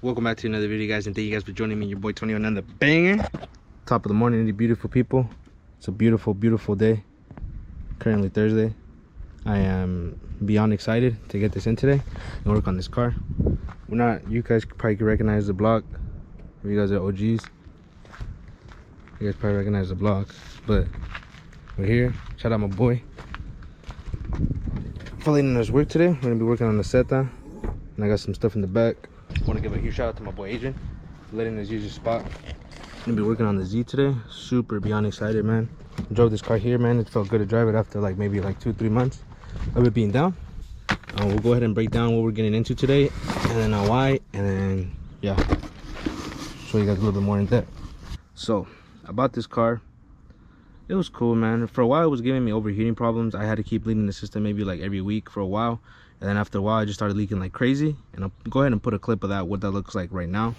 Welcome back to another video, guys, and thank you guys for joining me. Your boy Tony on another banger. Top of the morning, you beautiful people. It's a beautiful, beautiful day. Currently Thursday. I am beyond excited to get this in today and work on this car. We're not, you guys probably can recognize the block. If you guys are OGs, you guys probably recognize the block. But we're here. Shout out my boy for letting us work today. We're gonna be working on the Zeta, and I got some stuff in the back. Want to give a huge shout out to my boy Adrian for letting us use his spot. Gonna be working on the Z today. Super beyond excited, man. Drove this car here, man. It felt good to drive it after like maybe like 2-3 months of it being down. We'll go ahead and break down what we're getting into today, and then why, and then yeah, show you guys a little bit more in depth. So about this car, it was cool, man. For a while it was giving me overheating problems. I had to keep leaning the system maybe like every week for a while, and then after a while I just started leaking like crazy. And I'll go ahead and put a clip of that, what that looks like right now.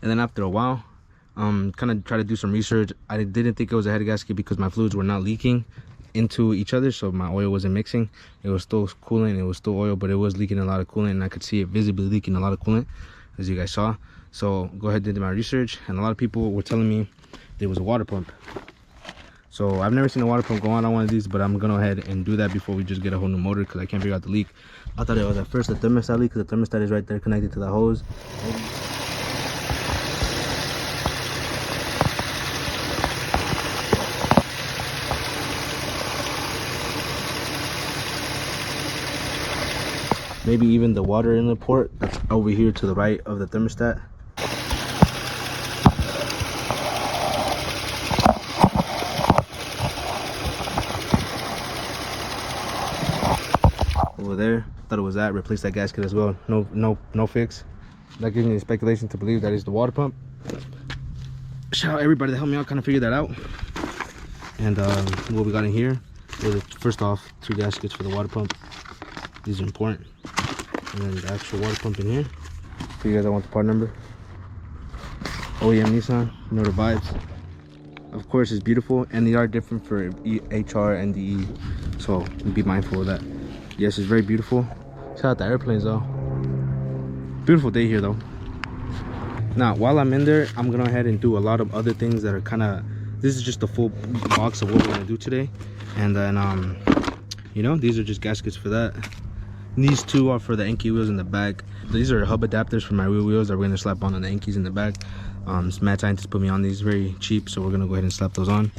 And then after a while, kind of try to do some research. I didn't think it was a head gasket because my fluids were not leaking into each other, so my oil wasn't mixing. It was still coolant, it was still oil, but it was leaking a lot of coolant, and I could see it visibly leaking a lot of coolant, as you guys saw. So go ahead and did my research, and a lot of people were telling me there was a water pump. So I've never seen a water pump go on one of these, but I'm gonna go ahead and do that before we just get a whole new motor, because I can't figure out the leak. I thought it was at first the thermostat leak, because the thermostat is right there connected to the hose. Maybe even the water inlet port that's over here to the right of the thermostat. Over there, thought it was that. Replace that gasket as well. No fix. That gives me the speculation to believe that is the water pump. Shout out everybody that helped me out, kind of figure that out. And what we got in here was, first off, 2 gaskets for the water pump. These are important. And then the actual water pump in here. For you guys that want the part number. OEM Nissan, you know the vibes. Of course, it's beautiful, and they are different for HR and DE, so be mindful of that. Yes, it's very beautiful. Shout out the airplanes though. Beautiful day here though. Now, while I'm in there, I'm gonna go ahead and do a lot of other things that are kind of, this is just the full box of what we're gonna do today. And then you know, these are just gaskets for that. These 2 are for the Enki wheels in the back. These are hub adapters for my rear wheels that we're gonna slap on the Enkis in the back. Mad Scientist put me on these, very cheap, so we're gonna go ahead and slap those on.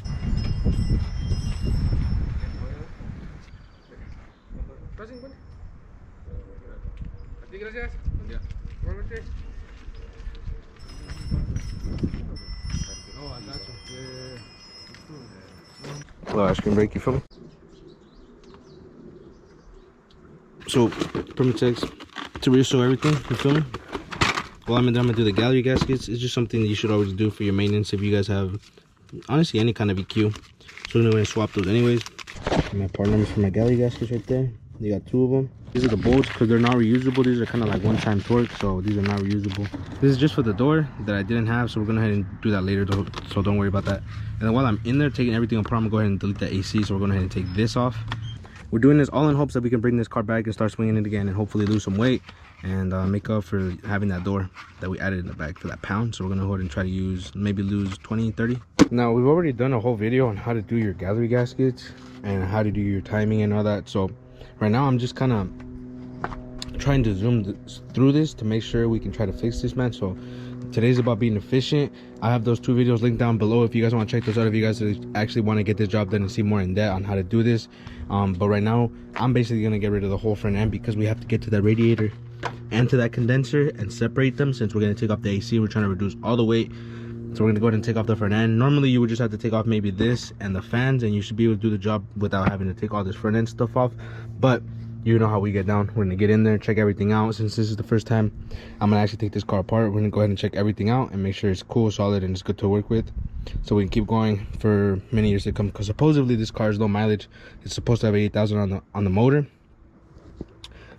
Low ice cream break, you feel me? So, permit checks to restore everything, you feel me? Well, I'm gonna do the gallery gaskets. It's just something that you should always do for your maintenance if you guys have, honestly, any kind of EQ. So we're gonna swap those anyways. My part numbers for my gallery gaskets right there. You got 2 of them. These are the bolts, because they're not reusable. These are kind of like one-time torque, so these are not reusable. This is just for the door that I didn't have, so we're gonna go ahead and do that later, so don't worry about that. And then while I'm in there taking everything apart, I'm gonna go ahead and delete the AC, so we're gonna go ahead and take this off. We're doing this all in hopes that we can bring this car back and start swinging it again, and hopefully lose some weight and make up for having that door that we added in the back for that pound. So we're gonna go ahead and try to use, maybe lose 20-30. Now, we've already done a whole video on how to do your gallery gaskets and how to do your timing and all that. So right now I'm just kind of trying to zoom through this to make sure we can try to fix this, man. So today's about being efficient. I have those 2 videos linked down below if you guys want to check those out, if you guys actually want to get this job done and see more in depth on how to do this. But right now I'm basically going to get rid of the whole front end, because we have to get to that radiator and to that condenser and separate them. Since we're going to take off the AC, we're trying to reduce all the weight, so we're going to go ahead and take off the front end. Normally you would just have to take off maybe this and the fans, and you should be able to do the job without having to take all this front end stuff off. But You know how we get down. We're gonna get in there, check everything out. Since this is the first time I'm gonna actually take this car apart, we're gonna go ahead and check everything out and make sure it's cool, solid, and it's good to work with, so we can keep going for many years to come. Because supposedly this car is low mileage. It's supposed to have 8,000 on the motor.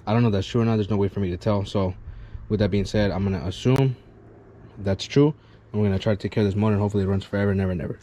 I don't know if that's true or not. There's no way for me to tell. So with that being said, I'm gonna assume that's true, and we're gonna try to take care of this motor, and hopefully it runs forever, never, never.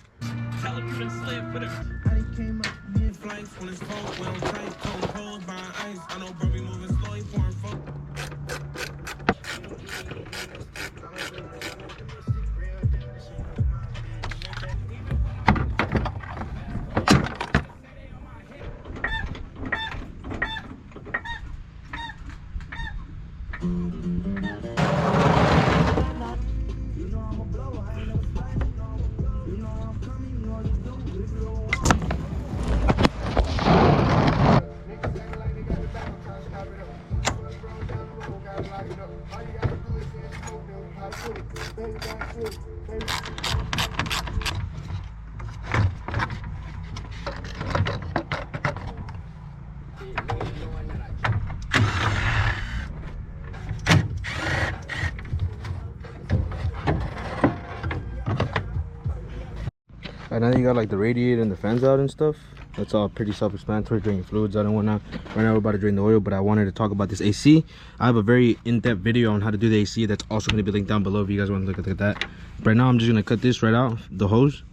And now you got like the radiator and the fans out and stuff. That's all pretty self-explanatory. Draining fluids out and whatnot. Right now we're about to drain the oil, but I wanted to talk about this AC. I have a very in-depth video on how to do the AC that's also going to be linked down below if you guys want to look at that. Right now I'm just going to cut this right out, the hose.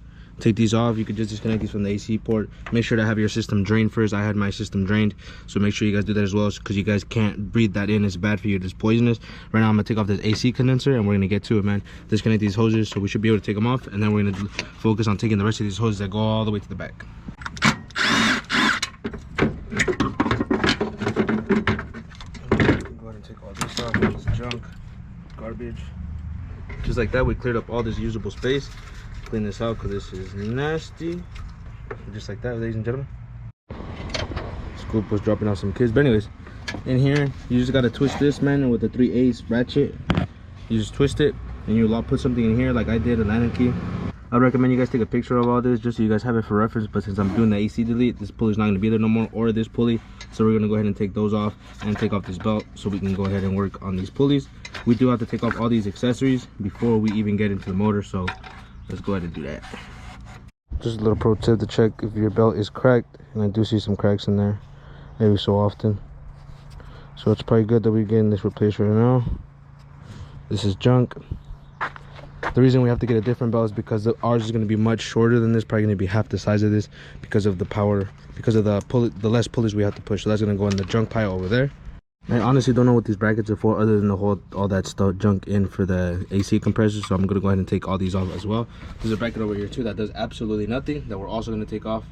Take these off. You could just disconnect these from the AC port. Make sure to have your system drained first. I had my system drained, so make sure you guys do that as well, because you guys can't breathe that in. It's bad for you. It's poisonous. Right now I'm gonna take off this AC condenser, and we're gonna get to it, man. Disconnect these hoses, so we should be able to take them off, and then we're gonna focus on taking the rest of these hoses that go all the way to the back. Go ahead and take all this off. This junk, garbage. Just like that, we cleared up all this usable space. Clean this out because this is nasty. Just like that, ladies and gentlemen. Scoop was dropping out some kids, but anyways, in here you just gotta twist this, man, with the 3/8 ratchet. You just twist it and you put something in here like I did, a Allen key. I recommend you guys take a picture of all this just so you guys have it for reference, but since I'm doing the AC delete, this pulley's not going to be there no more, or this pulley, so we're going to go ahead and take those off and take off this belt so we can go ahead and work on these pulleys. We do have to take off all these accessories before we even get into the motor, so let's go ahead and do that. Just a little pro tip to check if your belt is cracked, and I do see some cracks in there every so often, so it's probably good that we're getting this replaced right now. This is junk. The reason we have to get a different belt is because ours is going to be much shorter than this, probably going to be half the size of this, because of the power, because of the less pulleys we have to push. So that's going to go in the junk pile over there. I honestly don't know what these brackets are for, other than to hold all that stuff junk in for the AC compressor. So I'm going to go ahead and take all these off as well. There's a bracket over here too that does absolutely nothing that we're also going to take off.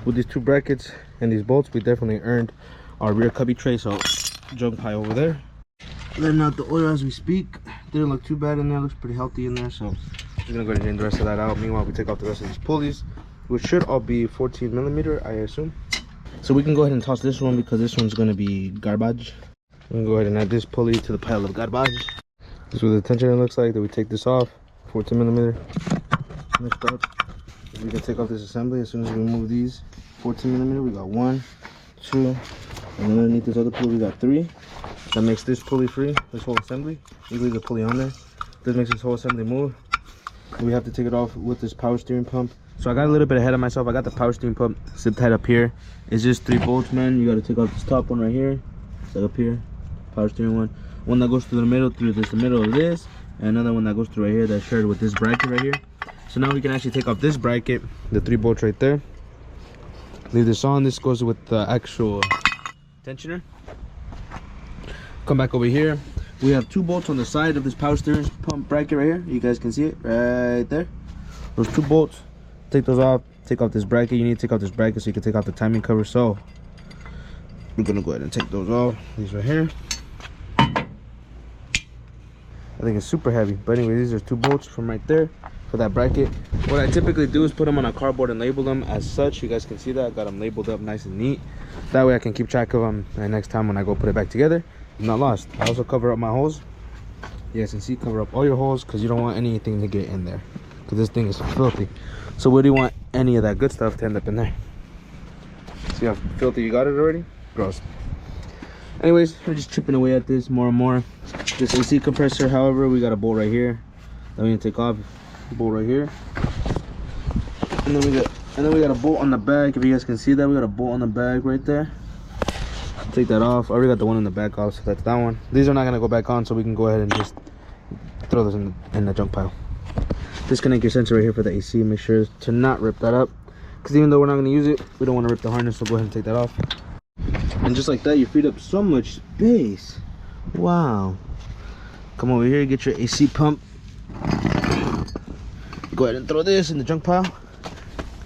With these two brackets and these bolts, we definitely earned our rear cubby tray. So junk pile over there. Letting out the oil as we speak. Didn't look too bad in there. Looks pretty healthy in there. So I'm just gonna go ahead and drain the rest of that out. Meanwhile, we take off the rest of these pulleys, which should all be 14mm, I assume. So we can go ahead and toss this one because this one's gonna be garbage. I'm gonna go ahead and add this pulley to the pile of garbage. This is what the tensioner looks like. Then we take this off, 14mm. Next up, we can take off this assembly as soon as we remove these 14mm. We got 1, 2, and then underneath this other pulley we got 3. That makes this pulley free, this whole assembly. You leave the pulley on there. This makes this whole assembly move. We have to take it off with this power steering pump. So I got a little bit ahead of myself. I got the power steering pump zip tied up here. It's just 3 bolts, man. You got to take off this top one right here. It's like up here, power steering one. One that goes through the middle, the middle of this, and another one that goes through right here that's shared with this bracket right here. So now we can actually take off this bracket, the 3 bolts right there. Leave this on. This goes with the actual tensioner. Come back over here. We have 2 bolts on the side of this power steering pump bracket right here. You guys can see it right there. Those 2 bolts. Take those off. Take off this bracket. You need to take off this bracket so you can take off the timing cover. So we're gonna go ahead and take those off. These right here. I think it's super heavy, but anyway, these are 2 bolts from right there for that bracket. What I typically do is put them on a cardboard and label them as such. You guys can see that I got them labeled up nice and neat. That way I can keep track of them, and next time when I go put it back together, I'm not lost. I also cover up my holes. You guys can see, cover up all your holes because you don't want anything to get in there, because this thing is filthy. So where do you want any of that good stuff to end up in there? See how filthy you got it already? Gross. Anyways, we're just chipping away at this more and more. This AC compressor, however, we got a bolt right here that we can take off. Bolt right here, and then we got a bolt on the back. If you guys can see that, we got a bolt on the back right there. Take that off. I already got the one in the back off, so that's that one. These are not gonna go back on, so we can go ahead and just throw this in the junk pile. Disconnect your sensor right here for the AC. Make sure to not rip that up, because even though we're not gonna use it, we don't want to rip the harness, so go ahead and take that off. And just like that, you freed up so much space. Wow. Come over here, get your AC pump. Go ahead and throw this in the junk pile.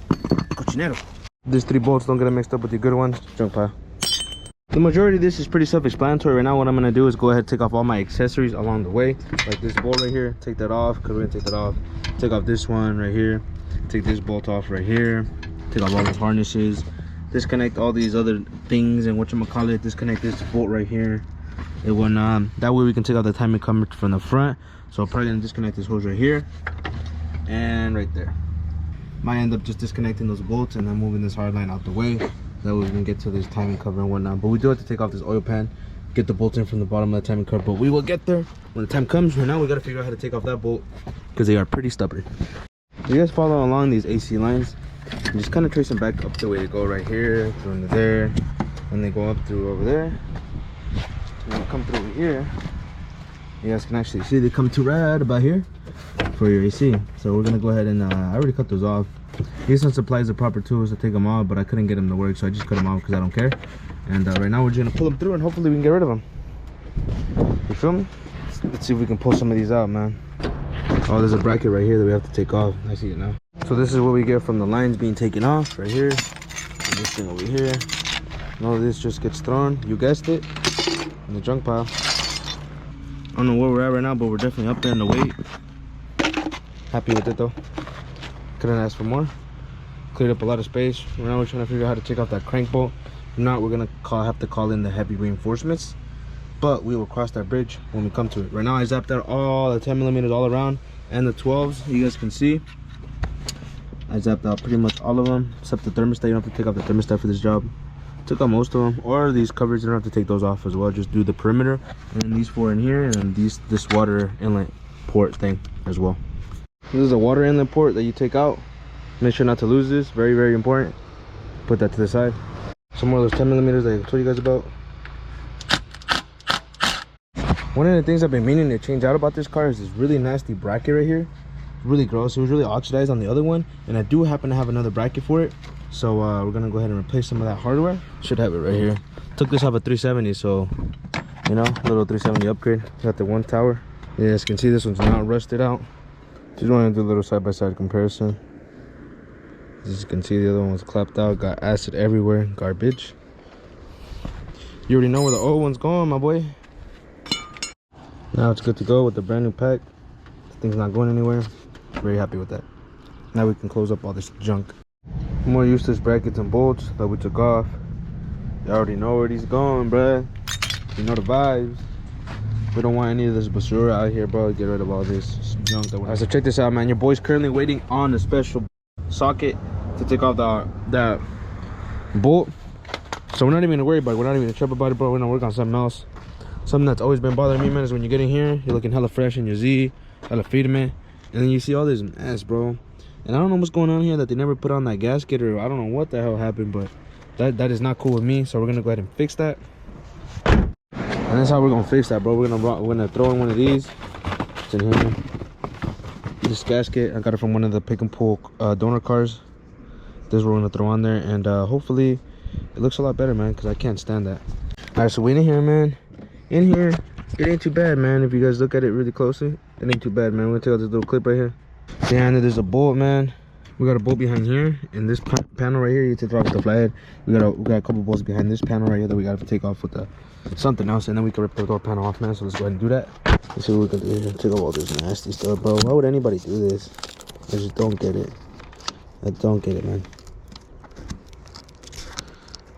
Cochinero. These 3 bolts, don't get them mixed up with your good ones. Junk pile. The majority of this is pretty self-explanatory. Right now, what I'm gonna do is go ahead and take off all my accessories along the way. Like this bolt right here, take that off, because we're gonna take that off. Take off this one right here. Take this bolt off right here. Take off all those harnesses. Disconnect all these other things and whatchamacallit. Disconnect this bolt right here. It will that way we can take out the timing cover from the front. So I'm probably gonna disconnect this hose right here and right there. Might end up just disconnecting those bolts and then moving this hard line out the way. That way we can get to this timing cover and whatnot. But we do have to take off this oil pan, get the bolts in from the bottom of the timing cover. But we will get there when the time comes. Right now we gotta figure out how to take off that bolt, because they are pretty stubborn. You guys follow along these AC lines. You just kind of trace them back up the way they go right here, through into there, and they go up through over there. And then come through over here. You guys can actually see they come to right about here for your AC. So we're gonna go ahead and I already cut those off. Houston supplies the proper tools to take them off, but I couldn't get them to work, so I just cut them off because I don't care. And right now we're just gonna pull them through, and hopefully we can get rid of them. You feel me? Let's see if we can pull some of these out, man. Oh, there's a bracket right here that we have to take off. I see it now. So this is what we get from the lines being taken off right here. And this thing over here. And all of this just gets thrown, you guessed it, in the junk pile. I don't know where we're at right now, but we're definitely up there in the weight. Happy with it though. Couldn't ask for more. Cleared up a lot of space. Right now we're trying to figure out how to take off that crank bolt. If not, we're gonna have to call in the heavy reinforcements. But we will cross that bridge when we come to it. Right now I zapped out all the 10mm all around and the 12s. You guys can see I zapped out pretty much all of them except the thermostat. You don't have to take off the thermostat for this job. Took out most of them, or these covers, you don't have to take those off as well. Just do the perimeter, and then these 4 in here, and then this water inlet port thing as well. This is a water inlet port that you take out. Make sure not to lose this. Very, very important. Put that to the side. Some more of those 10mm that I told you guys about. One of the things I've been meaning to change out about this car is this really nasty bracket right here. Really gross. It was really oxidized on the other one, and I do happen to have another bracket for it. So we're gonna go ahead and replace some of that hardware. Should have it right here. Took this off a 370, so you know, a little 370 upgrade. Got the one tower. You guys can see this one's not rusted out. Just want to do a little side-by-side comparison. As you can see, the other one was clapped out, got acid everywhere, garbage. You already know where the old one's going, my boy. Now it's good to go with the brand new pack. This thing's not going anywhere. Very happy with that. Now we can close up all this junk. More useless brackets and bolts that we took off. You already know where these going, bruh. You know the vibes. We don't want any of this basura out here, bro. Get rid of all this junk that we're... Alright, so check this out, man. Your boy's currently waiting on a special socket to take off that bolt. So we're not even gonna worry about it. We're not even gonna trip about it, bro. We're gonna work on something else. Something that's always been bothering me, man, is when you get in here, you're looking hella fresh in your Z, hella freedom, and then you see all this mess, bro. And I don't know what's going on here, that they never put on that gasket, or I don't know what the hell happened, but that is not cool with me. So we're gonna go ahead and fix that. And that's how we're gonna fix that, bro. We're gonna throw in one of these. It's in here. This gasket, I got it from one of the pick and pull donor cars. This is what we're gonna throw on there, and hopefully it looks a lot better, man, because I can't stand that. All right, so we in here, man. In here, it ain't too bad, man. If you guys look at it really closely, it ain't too bad, man. We're gonna take out this little clip right here. Behind it, there's a bolt, man. We got a bolt behind here, and this panel right here, you take it off with the flathead. We got a couple bolts behind this panel right here that we gotta take off with something else, and then we can rip the door panel off, man. So let's go ahead and do that. Let's see what we can do here. Take off all this nasty stuff, bro. Why would anybody do this? I just don't get it. I don't get it, man.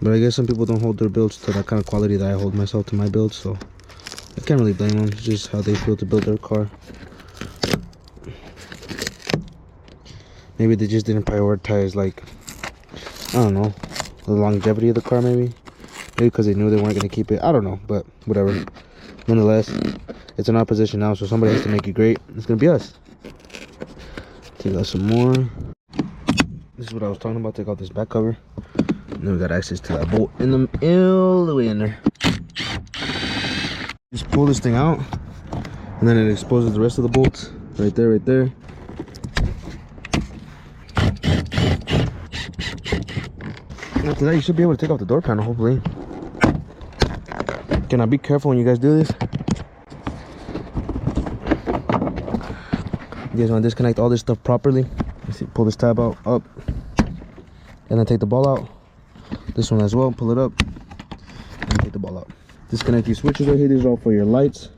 But I guess some people don't hold their builds to that kind of quality that I hold myself to my build, so I can't really blame them. It's just how they feel to build their car. Maybe they just didn't prioritize, like, I don't know, the longevity of the car, maybe. Maybe because they knew they weren't going to keep it. I don't know, but whatever. Nonetheless, it's in our position now, so somebody has to make it great. It's going to be us. Take out some more. This is what I was talking about. Take out this back cover. And then we got access to that bolt in all the way in there. Just pull this thing out, and then it exposes the rest of the bolts. Right there, right there. After that, you should be able to take off the door panel, hopefully. Can I be careful when you guys do this? You guys want to disconnect all this stuff properly. Let's see, pull this tab out, up, and then take the ball out. This one as well, pull it up, and take the ball out. Disconnect these switches right here. These are all for your lights.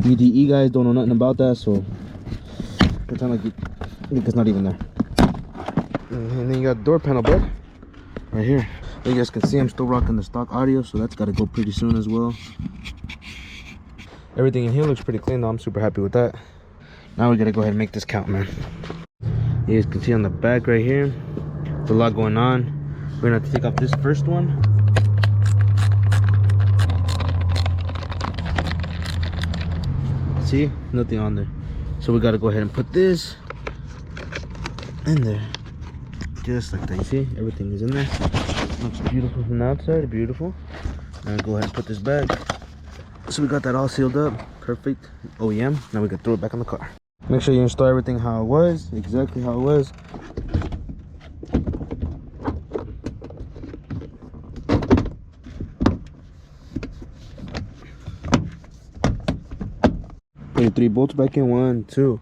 UDE guys don't know nothing about that, so pretend like it's not even there. And then you got the door panel, bud, right here. You guys can see I'm still rocking the stock audio, so that's got to go pretty soon as well. Everything in here looks pretty clean though. I'm super happy with that. Now we gotta go ahead and make this count, man. You guys can see on the back right here, there's a lot going on. We're gonna have to take off this first one. See, nothing on there. So we gotta go ahead and put this in there. Just like that. You see, everything is in there. Looks beautiful from the outside, beautiful. Now go ahead and put this back. So we got that all sealed up, perfect. OEM. Now we can throw it back on the car. Make sure you install everything how it was, exactly how it was. Put your 3 bolts back in, 1, 2,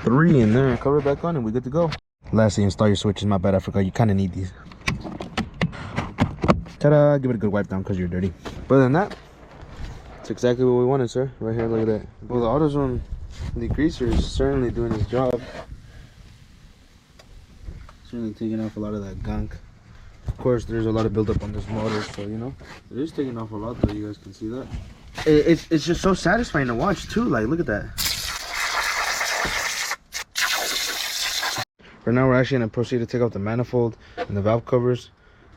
3 in there. Cover it back on and we're good to go. Lastly, install your switches. My bad, I forgot. You kind of need these. Ta-da! Give it a good wipe down because you're dirty. But other than that, it's exactly what we wanted, sir. Right here, look at that. Well, the AutoZone degreaser is certainly doing his job. Certainly taking off a lot of that gunk. Of course, there's a lot of buildup on this motor, so you know it is taking off a lot. Though you guys can see that. It's just so satisfying to watch too. Like, look at that. For now, we're actually gonna proceed to take off the manifold and the valve covers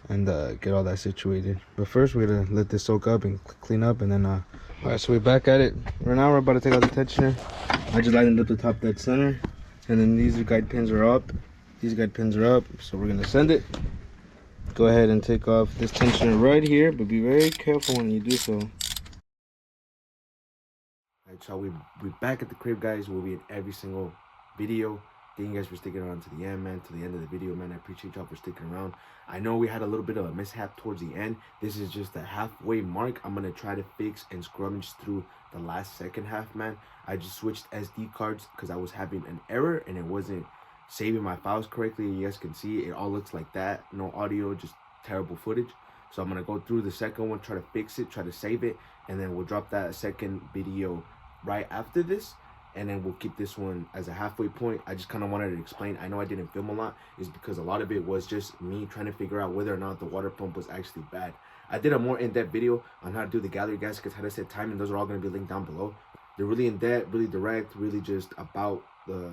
and get all that situated. But first, we're gonna let this soak up and clean up, and then all right, so we're back at it. Right now, we're about to take out the tensioner. I just lightened up the top dead center, and then these guide pins are up. These guide pins are up, so we're gonna send it. Go ahead and take off this tensioner right here, but be very careful when you do so. Alright, so we're back at the crib, guys. We'll be in every single video. Thank you guys for sticking around to the end, man, to the end of the video, man. I appreciate y'all for sticking around. I know we had a little bit of a mishap towards the end. This is just the halfway mark. I'm gonna try to fix and scrummage through the last second half, man. I just switched SD cards because I was having an error and it wasn't saving my files correctly. You guys can see it all looks like that. No audio, just terrible footage. So I'm gonna go through the second one, try to fix it, try to save it, and then we'll drop that second video right after this. And then we'll keep this one as a halfway point. I just kind of wanted to explain. I know I didn't film a lot, is because a lot of it was just me trying to figure out whether or not the water pump was actually bad. I did a more in-depth video on how to do the gallery gaskets, how to set timing. Those are all going to be linked down below. They're really in-depth, really direct, really just about the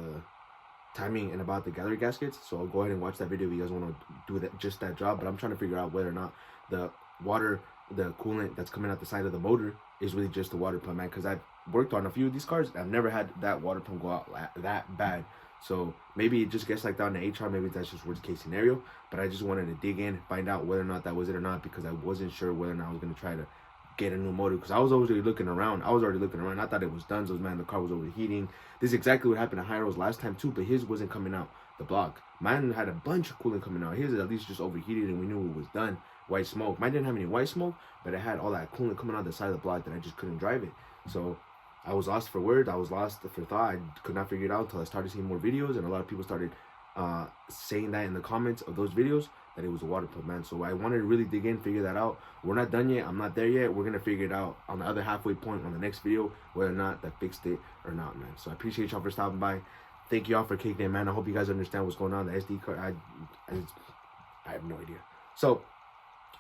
timing and about the gallery gaskets. So I'll go ahead and watch that video if you guys want to do that, just that job. But I'm trying to figure out whether or not the water, the coolant that's coming out the side of the motor is really just the water pump, man. Because I've worked on a few of these cars, I've never had that water pump go out that bad. So maybe it just gets like that in the HR. Maybe that's just worst case scenario. But I just wanted to dig in, find out whether or not that was it or not, because I wasn't sure whether or not I was going to try to get a new motor, because I was already looking around. I thought it was done. So man, the car was overheating. This is exactly what happened to Hyro's last time too, but his wasn't coming out the block. Mine had a bunch of coolant coming out. His at least just overheated and we knew it was done. White smoke. Mine didn't have any white smoke, but it had all that coolant coming out the side of the block that I just couldn't drive it. So I was lost for words. I was lost for thought. I could not figure it out until I started seeing more videos, and a lot of people started saying that in the comments of those videos, that it was a water pump, man. So I wanted to really dig in, figure that out. We're not done yet. I'm not there yet. We're gonna figure it out on the other halfway point on the next video, whether or not that fixed it or not, man. So I appreciate y'all for stopping by. Thank y'all for kicking in, man. I hope you guys understand what's going on. The SD card, I have no idea. So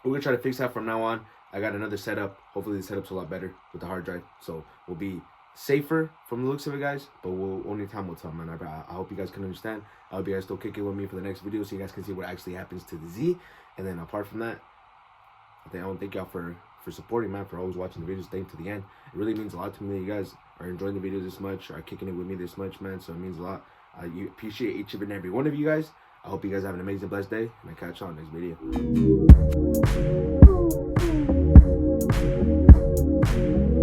we're gonna try to fix that from now on. I got another setup. Hopefully the setup's a lot better with the hard drive, so we'll be safer from the looks of it, guys. But only time will tell, man. I hope you guys can understand. I hope you guys still kick it with me for the next video, so you guys can see what actually happens to the Z. And then apart from that, I want to thank y'all for for supporting, man, for always watching the videos, staying to the end. It really means a lot to me that you guys are enjoying the videos this much, are kicking it with me this much, man. So it means a lot. You appreciate each and every one of you guys. I hope you guys have an amazing, blessed day, and I catch you on next video.